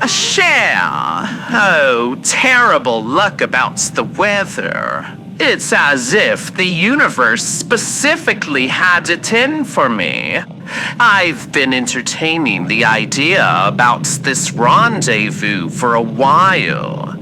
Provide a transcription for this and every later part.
A share. Oh, terrible luck about the weather. It's as if the universe specifically had it in for me. I've been entertaining the idea about this rendezvous for a while,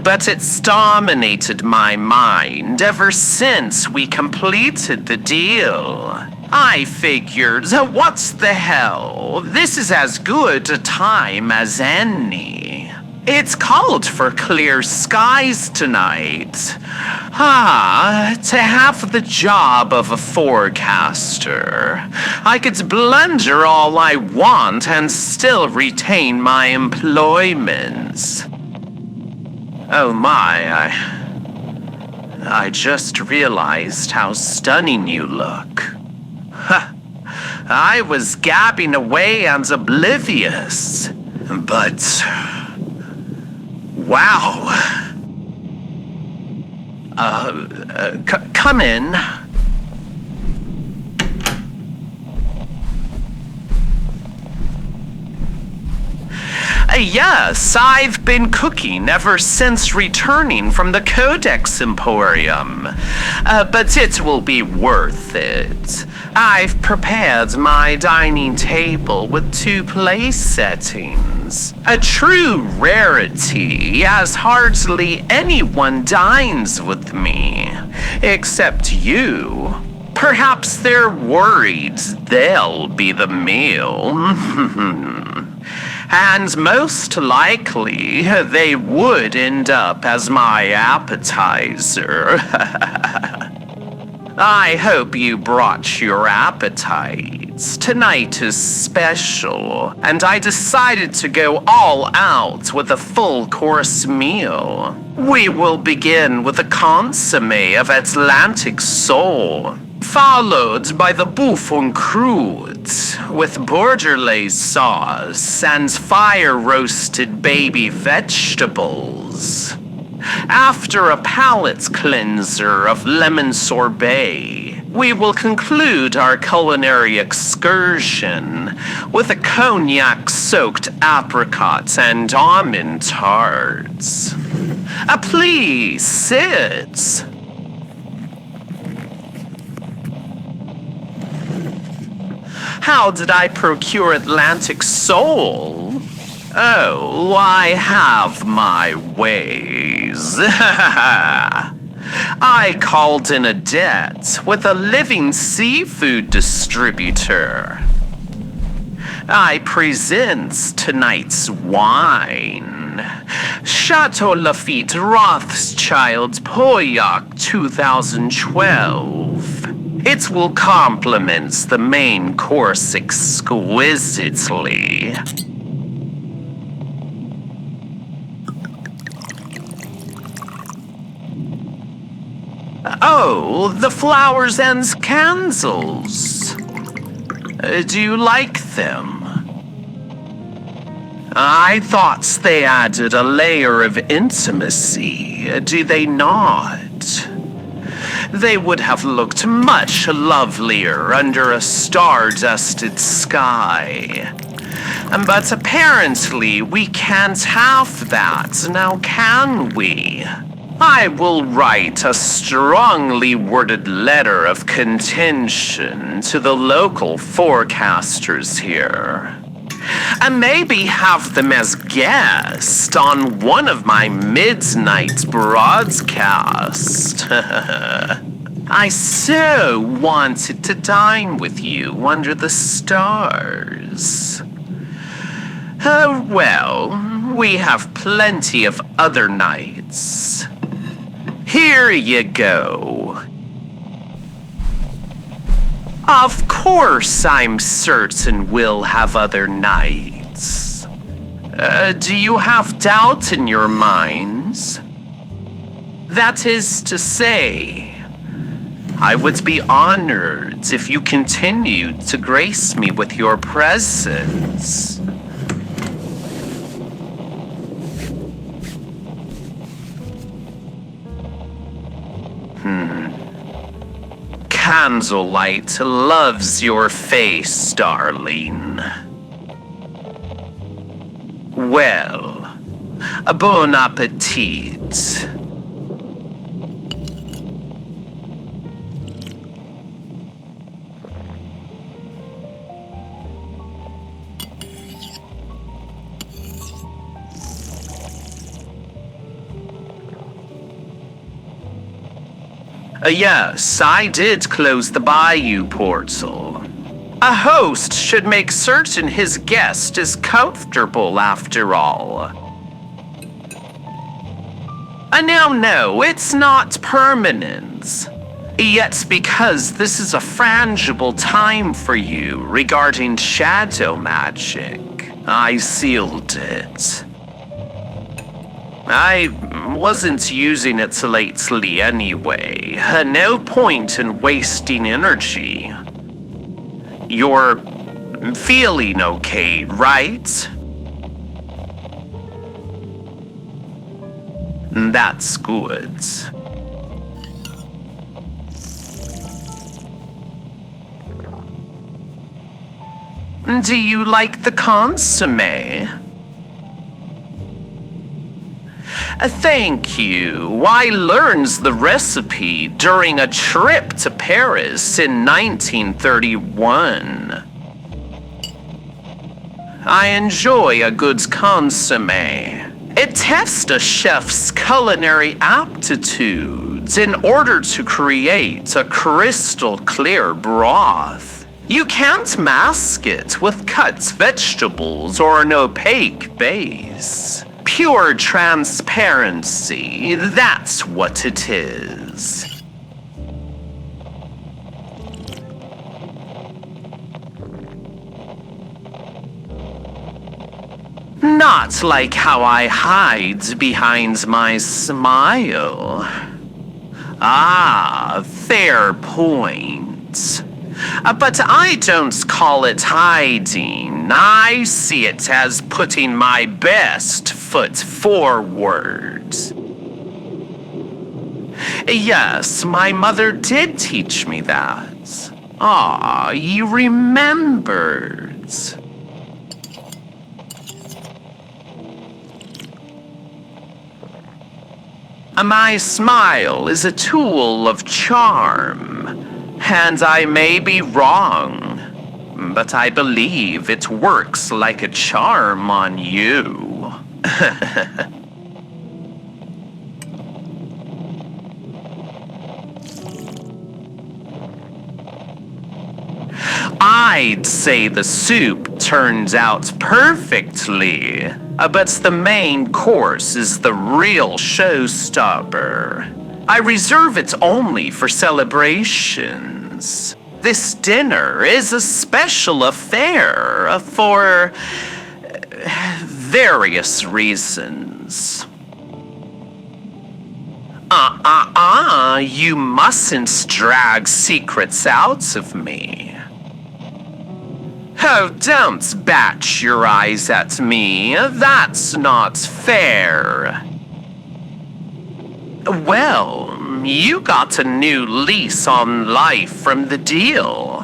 but it's dominated my mind ever since we completed the deal. I figured, what's the hell? This is as good a time as any. It's called for clear skies tonight. To have the job of a forecaster. I could blunder all I want and still retain my employment. Oh my, I just realized how stunning you look. I was gabbing away and oblivious, but wow. Come in. Yes, I've been cooking ever since returning from the Codex Emporium, but it will be worth it. I've prepared my dining table with 2 place settings. A true rarity, as hardly anyone dines with me, except you. Perhaps they're worried they'll be the meal. And most likely, they would end up as my appetizer. I hope you brought your appetites. Tonight is special, and I decided to go all out with a full-course meal. We will begin with a consommé of Atlantic sole, followed by the bouffon croûte with borderlaise sauce and fire-roasted baby vegetables. After a palate cleanser of lemon sorbet, we will conclude our culinary excursion with a cognac-soaked apricot and almond tarts. Please sit. How did I procure Atlantic sole? Oh, I have my ways. I called in a debt with a living seafood distributor. I present tonight's wine. Chateau Lafitte Rothschild Pauillac 2012. It will complement the main course exquisitely. Oh, the flowers and candles. Do you like them? I thought they added a layer of intimacy, do they not? They would have looked much lovelier under a star-dusted sky. But apparently we can't have that, now can we? I will write a strongly worded letter of contention to the local forecasters here. And maybe have them as guests on one of my midnight broadcasts. I so wanted to dine with you under the stars. Well, we have plenty of other nights. Here you go. Of course, I'm certain we'll have other nights. Do you have doubt in your minds? That is to say, I would be honored if you continued to grace me with your presence. Candlelight loves your face, darling. Well, bon appetit. Yes, I did close the bayou portal. A host should make certain his guest is comfortable after all. Now, no, it's not permanent. Yet because this is a frangible time for you regarding shadow magic, I sealed it. I wasn't using it lately anyway. No point in wasting energy. You're feeling okay, right? That's good. Do you like the consommé? Thank you. I learned the recipe during a trip to Paris in 1931. I enjoy a good consommé. It tests a chef's culinary aptitudes in order to create a crystal clear broth. You can't mask it with cut vegetables or an opaque base. Pure transparency, that's what it is. Not like how I hide behind my smile. Ah, fair point. But I don't call it hiding. I see it as putting my best foot forward. Yes, my mother did teach me that. Ah, you remembered. My smile is a tool of charm, and I may be wrong, but I believe it works like a charm on you. I'd say the soup turns out perfectly, but the main course is the real showstopper. I reserve it only for celebrations. This dinner is a special affair for various reasons. You mustn't drag secrets out of me. Oh, don't bat your eyes at me. That's not fair. Well, you got a new lease on life from the deal.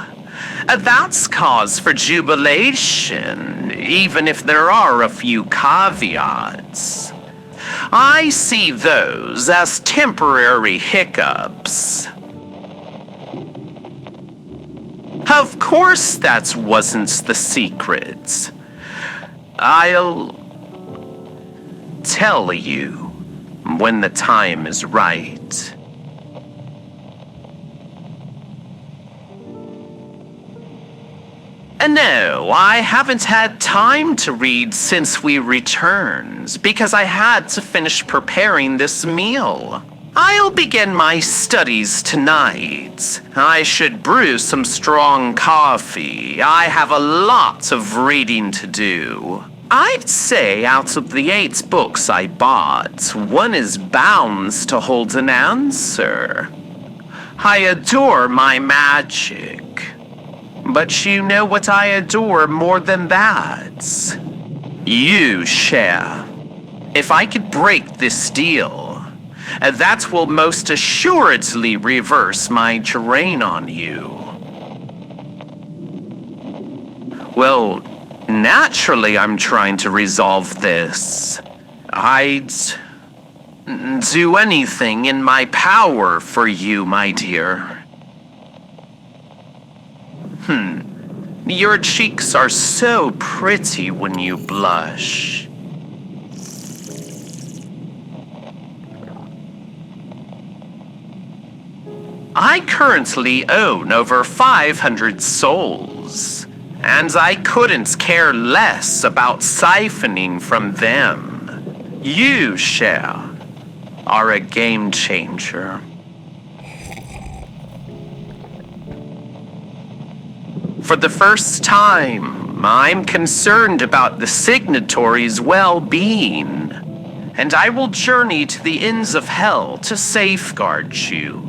That's cause for jubilation, even if there are a few caveats. I see those as temporary hiccups. Of course that wasn't the secret. I'll tell you when the time is right. No, I haven't had time to read since we returned because I had to finish preparing this meal. I'll begin my studies tonight. I should brew some strong coffee. I have a lot of reading to do. I'd say out of the 8 books I bought, one is bound to hold an answer. I adore my magic. But you know what I adore more than that? You, Cher. If I could break this deal, that will most assuredly reverse my drain on you. Well, Naturally, I'm trying to resolve this. I'd do anything in my power for you, my dear. Your cheeks are so pretty when you blush. I currently own over 500 souls, and I couldn't care less about siphoning from them. You, Cher, are a game changer. For the first time, I'm concerned about the signatory's well-being, and I will journey to the ends of hell to safeguard you.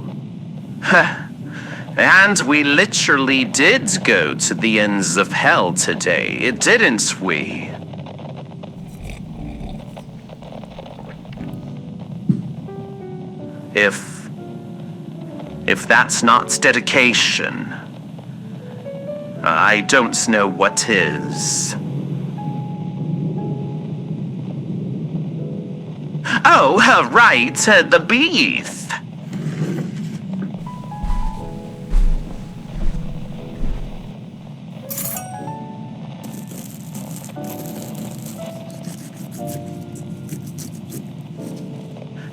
And we literally did go to the ends of hell today, didn't we? If that's not dedication, I don't know what is. Oh, right, the beef.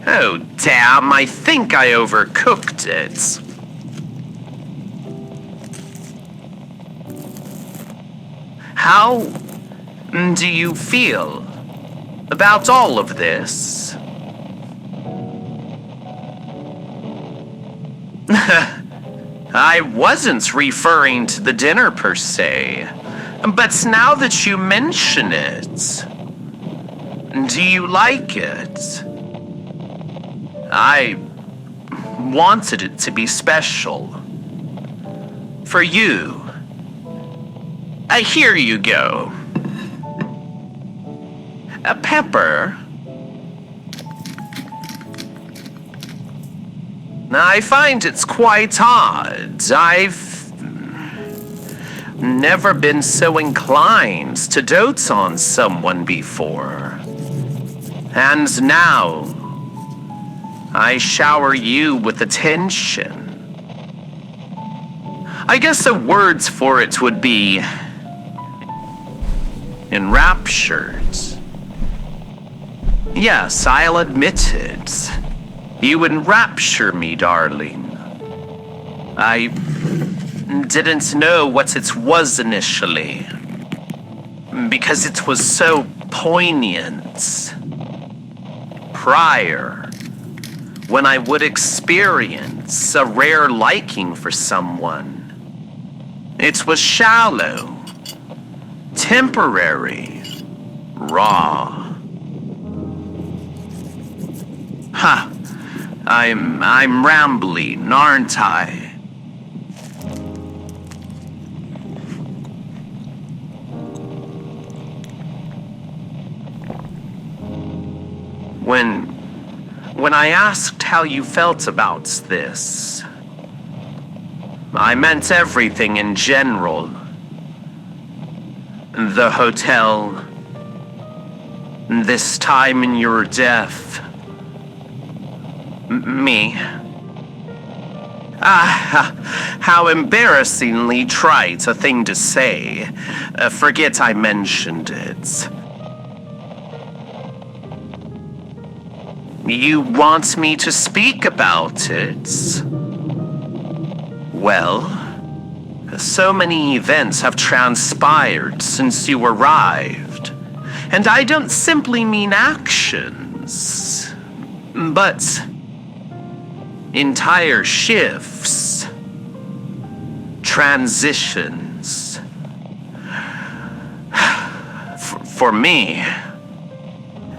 Oh, damn, I think I overcooked it. How do you feel about all of this? I wasn't referring to the dinner per se, but now that you mention it, do you like it? I wanted it to be special. For you. Here you go. A pepper. I find it's quite odd. I've never been so inclined to dote on someone before. And now, I shower you with attention. I guess the words for it would be enraptured. Yes, I'll admit it. You enrapture me, darling. I didn't know what it was initially, because it was so poignant. Prior, when I would experience a rare liking for someone, it was shallow, temporary, raw. I'm rambling, aren't I? When I asked how you felt about this, I meant everything in general. The hotel, this time in your death, me. How embarrassingly trite a thing to say. Forget I mentioned it. You want me to speak about it? Well, so many events have transpired since you arrived. And I don't simply mean actions, but entire shifts, transitions. For me,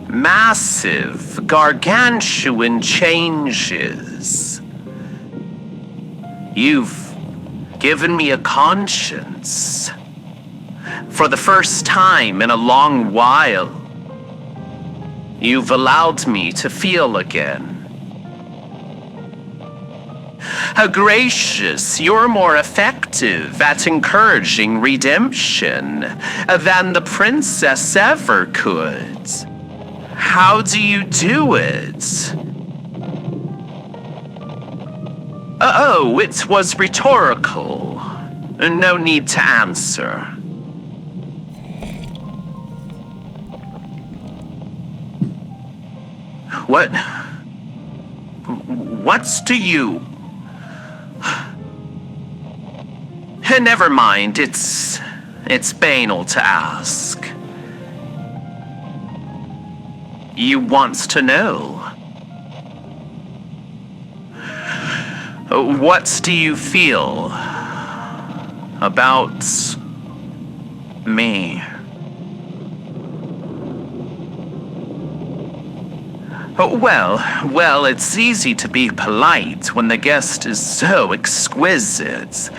massive, gargantuan changes. You've given me a conscience. For the first time in a long while, you've allowed me to feel again. Gracious, you're more effective at encouraging redemption than the princess ever could. How do you do it? Oh, it was rhetorical. No need to answer. What do you... Never mind, it's banal to ask. You want to know. What do you feel about me? Well, it's easy to be polite when the guest is so exquisite.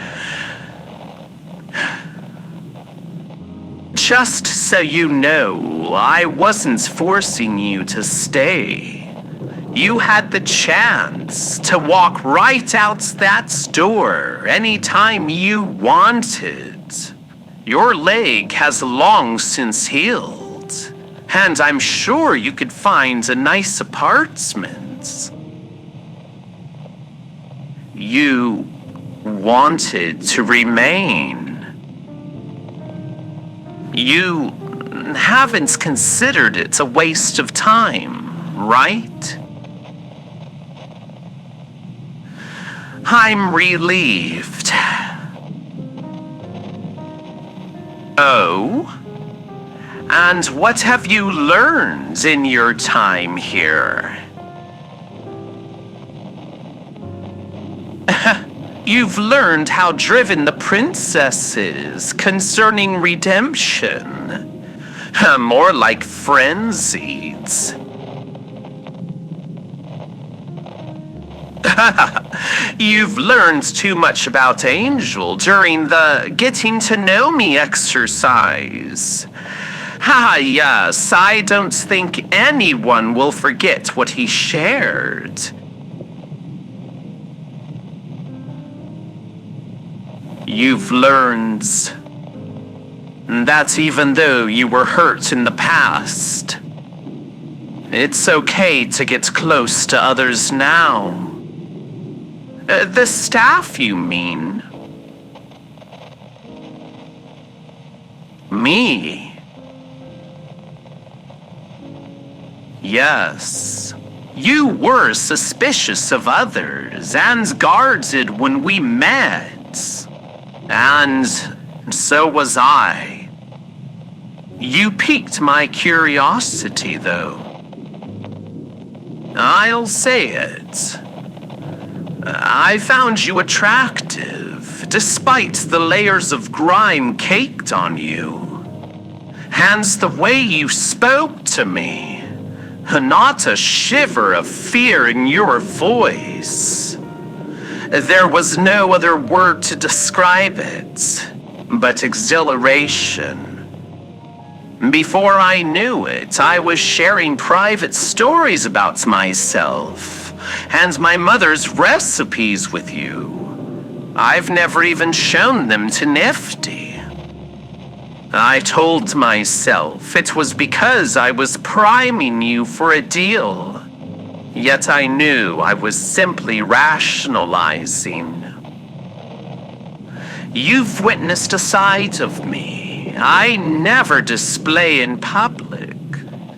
Just so you know, I wasn't forcing you to stay. You had the chance to walk right out that door anytime you wanted. Your leg has long since healed, and I'm sure you could find a nice apartment. You wanted to remain. You haven't considered it a waste of time, right? I'm relieved. Oh? And what have you learned in your time here? You've learned how driven the princess is concerning redemption. More like frenzied. You've learned too much about Angel during the getting to know me exercise. Yes, I don't think anyone will forget what he shared. You've learned that even though you were hurt in the past, it's okay to get close to others now. The staff, you mean? Me? Yes. You were suspicious of others and guarded when we met. And so was I. You piqued my curiosity, though. I'll say it. I found you attractive, despite the layers of grime caked on you. And the way you spoke to me, not a shiver of fear in your voice. There was no other word to describe it, but exhilaration. Before I knew it, I was sharing private stories about myself and my mother's recipes with you. I've never even shown them to Nifty. I told myself it was because I was priming you for a deal. Yet I knew I was simply rationalizing. You've witnessed a side of me I never display in public.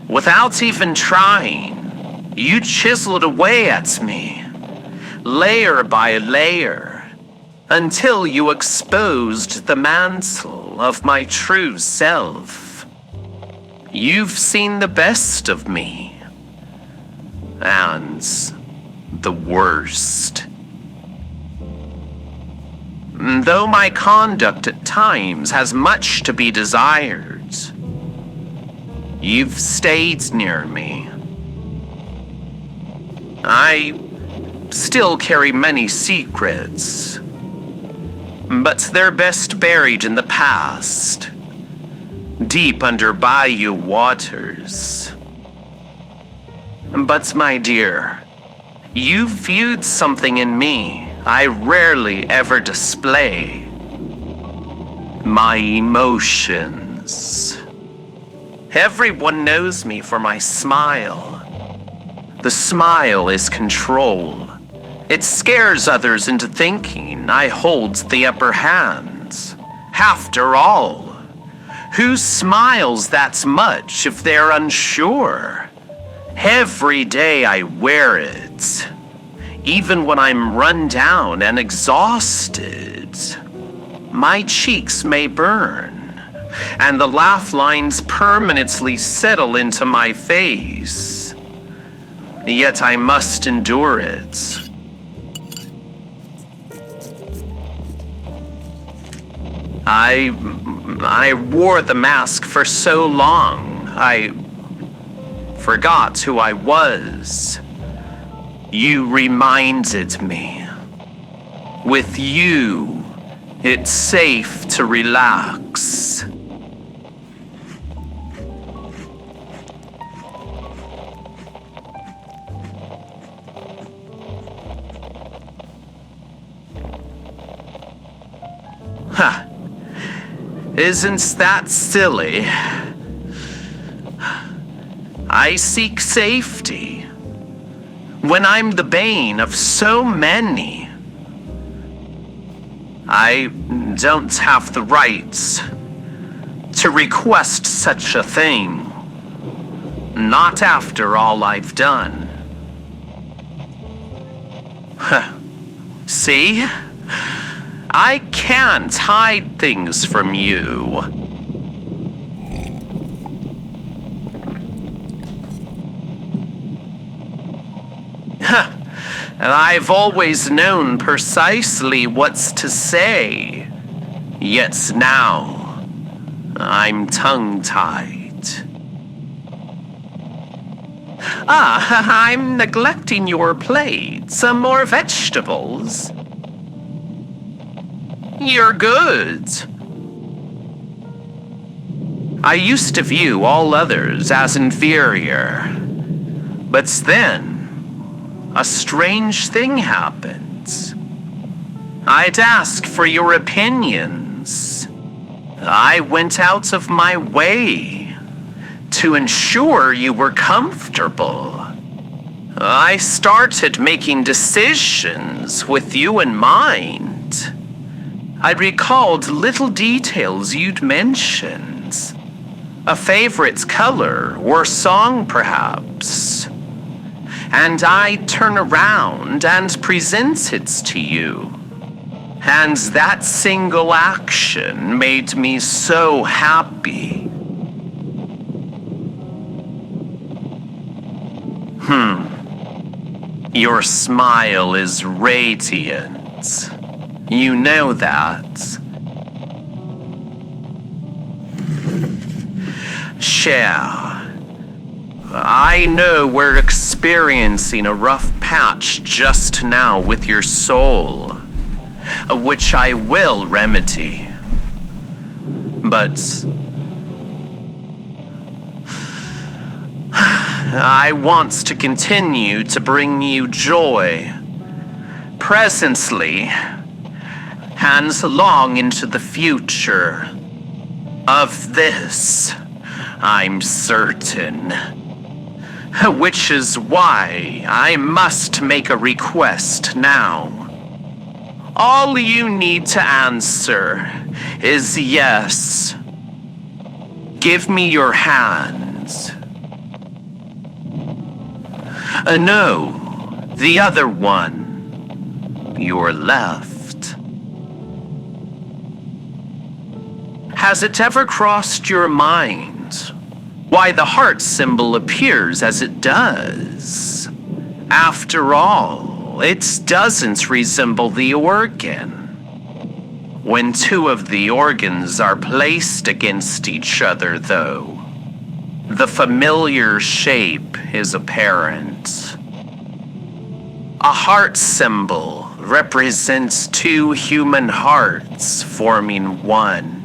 Without even trying, you chiseled away at me, layer by layer, until you exposed the mantle of my true self. You've seen the best of me, and the worst. Though my conduct at times has much to be desired, you've stayed near me. I still carry many secrets, but they're best buried in the past, deep under bayou waters. But my dear, you viewed something in me I rarely ever display my emotions. Everyone knows me for my smile. The smile is control. It scares others into thinking I hold the upper hand. After all, who smiles that much if they're unsure? Every day I wear it, even when I'm run down and exhausted. My cheeks may burn, and the laugh lines permanently settle into my face. Yet I must endure it. I wore the mask for so long, I forgot who I was. You reminded me. With you, it's safe to relax. Huh. Isn't that silly? I seek safety when I'm the bane of so many. I don't have the rights to request such a thing. Not after all I've done. See? I can't hide things from you. And I've always known precisely what's to say. Yet now, I'm tongue-tied. I'm neglecting your plate. Some more vegetables. You're good. I used to view all others as inferior. But then, a strange thing happened. I'd ask for your opinions. I went out of my way to ensure you were comfortable. I started making decisions with you in mind. I recalled little details you'd mentioned. A favorite color or song, perhaps. And I'd turn around and present it to you. And that single action made me so happy. Your smile is radiant. You know that. Share. I know we're experiencing a rough patch just now with your soul, which I will remedy. But I want to continue to bring you joy, presently, and long into the future. Of this, I'm certain. Which is why I must make a request now. All you need to answer is yes. Give me your hands. No, the other one. Your left. Has it ever crossed your mind why the heart symbol appears as it does? After all, it doesn't resemble the organ. When two of the organs are placed against each other, though, the familiar shape is apparent. A heart symbol represents two human hearts forming one.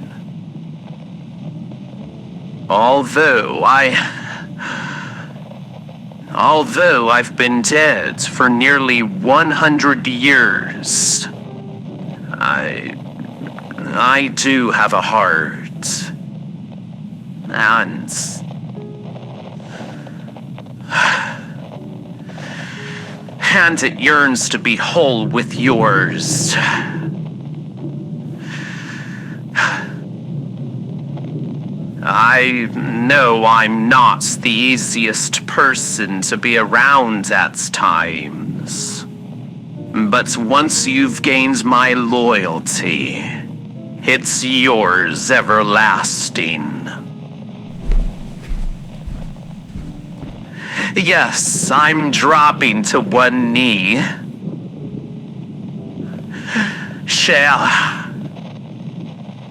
Although I've been dead for nearly 100 years, I do have a heart. And it yearns to be whole with yours. I know I'm not the easiest person to be around at times. But once you've gained my loyalty, it's yours everlasting. Yes, I'm dropping to one knee. Cher,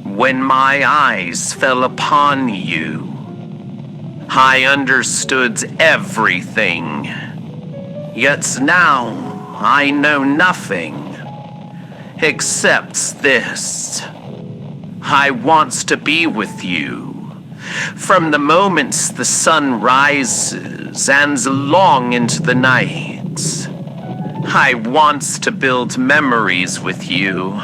when my eyes fell upon you, I understood everything. Yet now I know nothing except this. I want to be with you. From the moment the sun rises and long into the night, I want to build memories with you,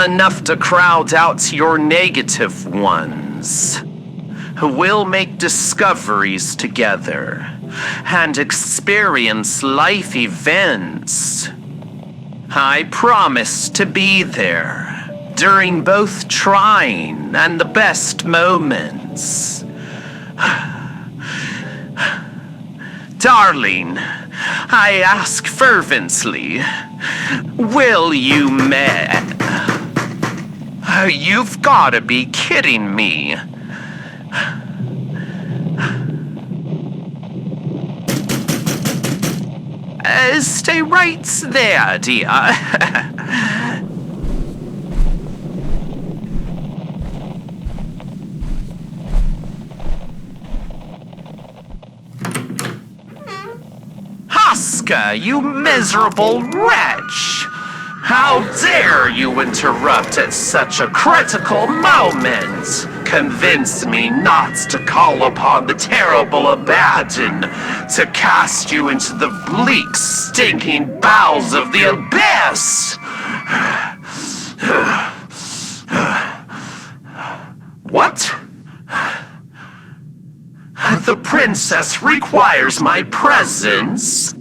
enough to crowd out your negative ones. We'll make discoveries together and experience life events. I promise to be there during both trying and the best moments. Darling, I ask fervently, will you You've gotta be kidding me. Stay right there, dear. Oscar, you miserable wretch! How dare you interrupt at such a critical moment? Convince me not to call upon the terrible Abaddon to cast you into the bleak, stinking bowels of the abyss! What? The princess requires my presence.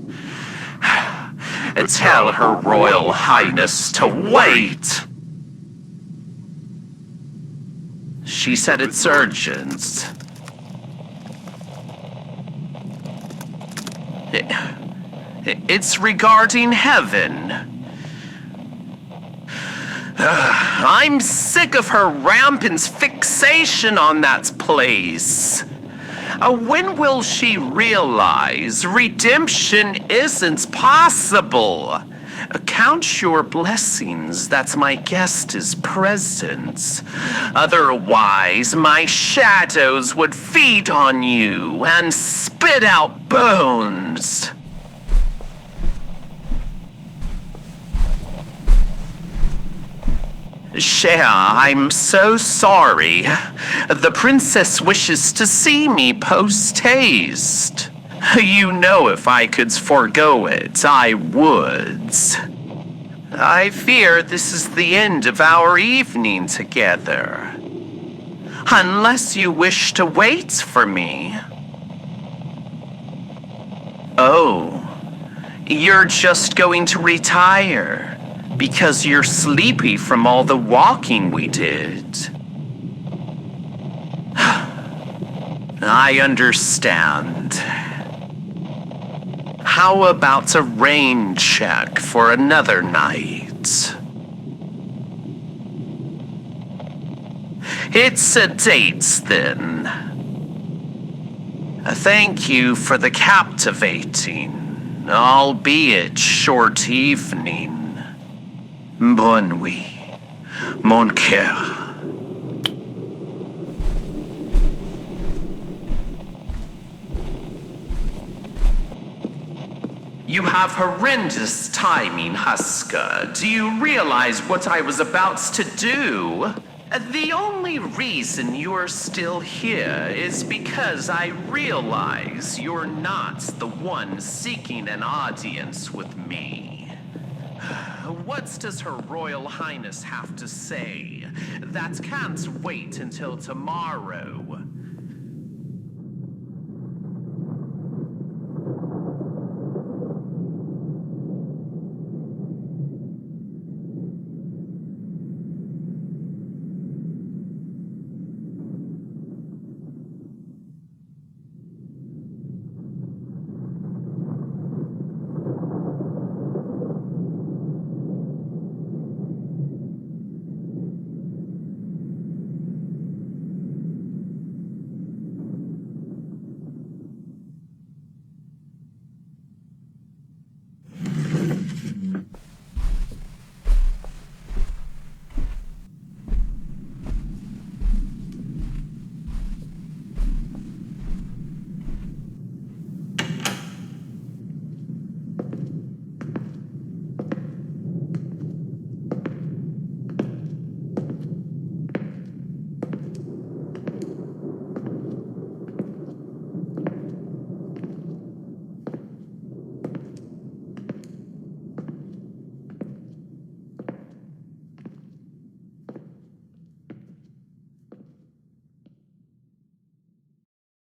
Tell her Royal Highness to wait. She said it's urgent. It's regarding heaven. I'm sick of her rampant fixation on that place. When will she realize redemption isn't possible? Count your blessings that my guest is present. Otherwise, my shadows would feed on you and spit out bones. Cher, I'm so sorry. The princess wishes to see me post-haste. You know if I could forego it, I would. I fear this is the end of our evening together. Unless you wish to wait for me. Oh, you're just going to retire because you're sleepy from all the walking we did. I understand. How about a rain check for another night? It's a date, then. Thank you for the captivating, albeit short evening. Bonne nuit, mon cœur. You have horrendous timing, Huska. Do you realize what I was about to do? The only reason you're still here is because I realize you're not the one seeking an audience with me. What does Her Royal Highness have to say? That can't wait until tomorrow.